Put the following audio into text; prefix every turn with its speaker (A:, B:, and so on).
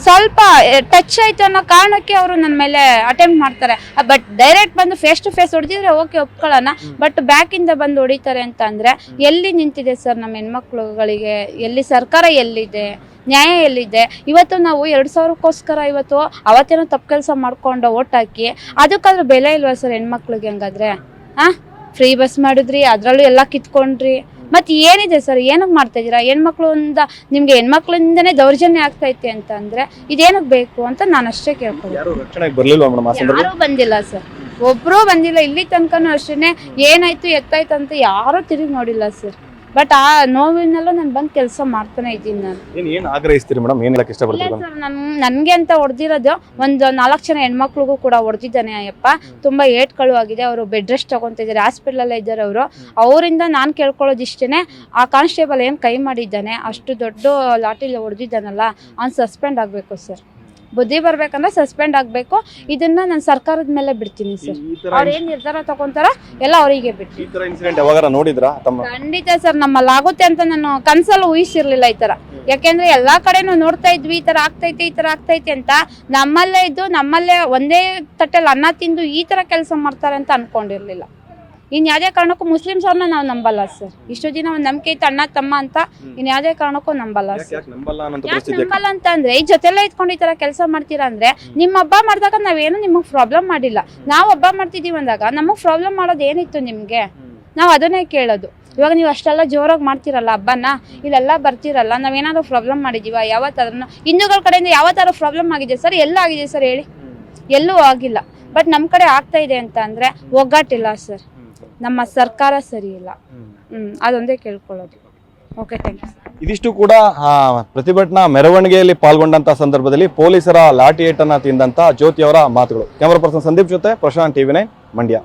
A: ಸ್ವಲ್ಪ ಟಚ್ ಆಯ್ತು ಅನ್ನೋ ಕಾರಣಕ್ಕೆ ಅವರು ನನ್ನ ಮೇಲೆ ಅಟೆಂಪ್ಟ್ ಮಾಡ್ತಾರೆ. ಬಟ್ ಡೈರೆಕ್ಟ್ ಬಂದು ಫೇಸ್ ಟು ಫೇಸ್ ಹೊಡೆದಿದ್ರೆ ಓಕೆ ಒಪ್ಕೊಳ್ಳೋಣ, ಬಟ್ ಬ್ಯಾಕ್ ಇಂದ ಬಂದು ಹೊಡಿತಾರೆ ಅಂತ ಅಂದ್ರೆ ಎಲ್ಲಿ ನಿಂತಿದೆ ಸರ್ ನಮ್ಮ ಹೆಣ್ಮಕ್ಳುಗಳಿಗೆ? ಎಲ್ಲಿ ಸರ್ಕಾರ ಎಲ್ಲಿದೆ? ನ್ಯಾಯ ಎಲ್ಲಿದೆ? ಇವತ್ತು ನಾವು 2,000ಕ್ಕೋಸ್ಕರ ಇವತ್ತು ಅವತ್ತೇನೋ ತಪ್ಪು ಕೆಲಸ ಮಾಡ್ಕೊಂಡು ಓಟ್ ಹಾಕಿ ಅದಕ್ಕಾದ್ರೂ ಬೆಲೆ ಇಲ್ವಾ ಸರ್ ಹೆಣ್ಮಕ್ಳಿಗೆ? ಹಂಗಾದ್ರೆ ಫ್ರೀ ಬಸ್ ಮಾಡಿದ್ರಿ, ಅದ್ರಲ್ಲೂ ಎಲ್ಲ ಕಿತ್ಕೊಂಡ್ರಿ, ಮತ್ತೆ ಏನಿದೆ ಸರ್? ಏನಕ್ಕೆ ಮಾಡ್ತಾ ಇದ್ದೀರಾ? ಹೆಣ್ಮಕ್ಳಿಂದ ನಿಮ್ಗೆ ಹೆಣ್ಮಕ್ಳಿಂದನೇ ದೌರ್ಜನ್ಯ ಆಗ್ತೈತೆ ಅಂತ ಅಂದ್ರೆ ಇದೇನಕ್ಕೆ ಬೇಕು ಅಂತ ನಾನು ಅಷ್ಟೇ ಕೇಳ್ಕೊಂಡು. ಯಾರು ಬಂದಿಲ್ಲ ಸರ್, ಒಬ್ರು ಬಂದಿಲ್ಲ ಇಲ್ಲಿ ತನಕನೂ ಅಷ್ಟೇನೆ. ಏನಾಯ್ತು ಎತ್ತಾಯ್ತು ಅಂತ ಯಾರು ತಿರುಗಿ ನೋಡಿಲ್ಲ ಸರ್. ಬಟ್ ಆ ನೋವಿನಲ್ಲೂ ನಾನು ಬಂದು ಕೆಲಸ ಮಾಡ್ತಾನೆ ಇದ್ದೀನಿ. ನಾನು
B: ಏನು ಆಗ್ರಹಿಸ್ತೀರಿ ಮೇಡಮ್? ಏನು ಹೇಳಕ್ಕೆ ಇಷ್ಟಪಡ್ತೀರಾ?
A: ಸರ್ ನನಗೆ ಅಂತ ಹೊಡೆದಿರೋದು ಒಂದು 4 ಜನ ಹೆಣ್ಮಕ್ಳಿಗೂ ಕೂಡ ಹೊಡೆದಿದ್ದಾನೆ ಅಯ್ಯಪ್ಪ. ತುಂಬಾ ಏಟ್ಗಳು ಆಗಿದೆ. ಅವರು ಬೆಡ್ ರೆಸ್ಟ್ ತಗೊಂತಿದ್ದಾರೆ, ಹಾಸ್ಪಿಟಲ್ ಇದ್ದಾರೆ ಅವರು. ಅವರಿಂದ ನಾನು ಕೇಳ್ಕೊಳ್ಳೋದು ಇಷ್ಟೇನೆ, ಆ ಕಾನ್ಸ್ಟೇಬಲ್ ಏನು ಕೈ ಮಾಡಿದ್ದಾನೆ, ಅಷ್ಟು ದೊಡ್ಡ ಲಾಟಿಲಿ ಹೊಡೆದಿದ್ದಾನಲ್ಲ, ಅವ್ನು ಸಸ್ಪೆಂಡ್ ಆಗಬೇಕು ಸರ್. ಬುದ್ಧಿ ಬರ್ಬೇಕಂದ್ರೆ ಸಸ್ಪೆಂಡ್ ಆಗಬೇಕು. ಇದನ್ನ ನಾನು ಸರ್ಕಾರದ ಮೇಲೆ ಬಿಡ್ತೀನಿ ಸರ್. ಅವ್ರು ಏನ್ ನಿರ್ಧಾರ ತಗೊಂತಾರ ಎಲ್ಲ ಅವರಿಗೆ ಬಿಟ್ಟು. ಖಂಡಿತ ಸರ್, ನಮ್ಮಲ್ಲಿ ಆಗುತ್ತೆ ಅಂತ ನಾನು ಕನ್ಸಲ್ಲಿ ಊಹಿಸಿರ್ಲಿಲ್ಲ ಈ ತರ. ಯಾಕೆಂದ್ರೆ ಎಲ್ಲಾ ಕಡೆನೂ ನೋಡ್ತಾ ಇದ್ವಿ ಈ ತರ ಆಗ್ತೈತೆ ಈ ತರ ಆಗ್ತೈತೆ ಅಂತ. ನಮ್ಮಲ್ಲೇ ಇದ್ದು ನಮ್ಮಲ್ಲೇ ಒಂದೇ ತಟ್ಟೆಲ್ಲಿ ಅನ್ನ ತಿಂದು ಈ ತರ ಕೆಲಸ ಮಾಡ್ತಾರೆ ಅಂತ ಅನ್ಕೊಂಡಿರ್ಲಿಲ್ಲ. ಇನ್ ಯಾವ್ದೇ ಕಾರಣಕ್ಕೂ ಮುಸ್ಲಿಮ್ಸ್ ಅವ್ರನ್ನ ನಾವು ನಂಬಲ್ಲ ಸರ್. ಇಷ್ಟು ದಿನ ಒಂದ್ ನಂಬಿಕೆ ಇತ್ತು ಅಣ್ಣ ತಮ್ಮ ಅಂತ, ಇನ್ ಯಾವ್ದೇ ಕಾರಣಕ್ಕೂ ನಂಬಲ್ಲ ಸರ್. ಯಾಕೆ ನಂಬಲ್ಲ ಅಂತ ಅಂದ್ರೆ ಈ ಜೊತೆಲ್ಲ ಇದ್ಕೊಂಡು ಈ ತರ ಕೆಲಸ ಮಾಡ್ತೀರಾ ಅಂದ್ರೆ, ನಿಮ್ಮ ಹಬ್ಬ ಮಾಡಿದಾಗ ನಾವೇನು ನಿಮಗ್ ಪ್ರಾಬ್ಲಮ್ ಮಾಡಿಲ್ಲ. ನಾವು ಹಬ್ಬ ಮಾಡ್ತಿದೀವಿ ಅಂದಾಗ ನಮಗ್ ಪ್ರಾಬ್ಲಮ್ ಮಾಡೋದು ಏನಿತ್ತು ನಿಮ್ಗೆ? ನಾವ್ ಅದನ್ನೇ ಕೇಳೋದು. ಇವಾಗ ನೀವು ಅಷ್ಟೆಲ್ಲ ಜೋರಾಗಿ ಮಾಡ್ತಿರಲ್ಲ ಹಬ್ಬನ, ಇಲ್ಲೆಲ್ಲ ಬರ್ತಿರಲ್ಲ, ನಾವೇನಾದ್ರು ಪ್ರಾಬ್ಲಮ್ ಮಾಡಿದೀವ? ಯಾವತ್ತಾದ್ರೂ ಹಿಂದೂಗಳ ಕಡೆಯಿಂದ ಯಾವತ್ತಾದ್ರೂ ಪ್ರಾಬ್ಲಮ್ ಆಗಿದೆ ಸರ್? ಎಲ್ಲ ಆಗಿದೆ ಸರ್ ಹೇಳಿ? ಎಲ್ಲೂ ಆಗಿಲ್ಲ. ಬಟ್ ನಮ್ ಕಡೆ ಆಗ್ತಾ ಇದೆ ಅಂತ ಅಂದ್ರೆ ಒಗ್ಗಟ್ಟಿಲ್ಲ ಸರ್, ನಮ್ಮ ಸರ್ಕಾರ ಸರಿ ಇಲ್ಲ. ಅದೊಂದೇ ಕೇಳ್ಕೊಳ್ಳೋದು. Okay, thank you.
B: ಇದಿಷ್ಟು ಕೂಡ ಪ್ರತಿಭಟನಾ ಮೆರವಣಿಗೆಯಲ್ಲಿ ಪಾಲ್ಗೊಂಡಂತ ಸಂದರ್ಭದಲ್ಲಿ ಪೊಲೀಸರ ಲಾಠಿ ಏಟನ್ನ ತಿಂದಂತ ಜ್ಯೋತಿ ಅವರ ಮಾತುಗಳು. ಕ್ಯಾಮರಾ ಪರ್ಸನ್ ಸಂದೀಪ್ ಜೊತೆ ಪ್ರಶಾಂತ್, TV9 ಮಂಡ್ಯ.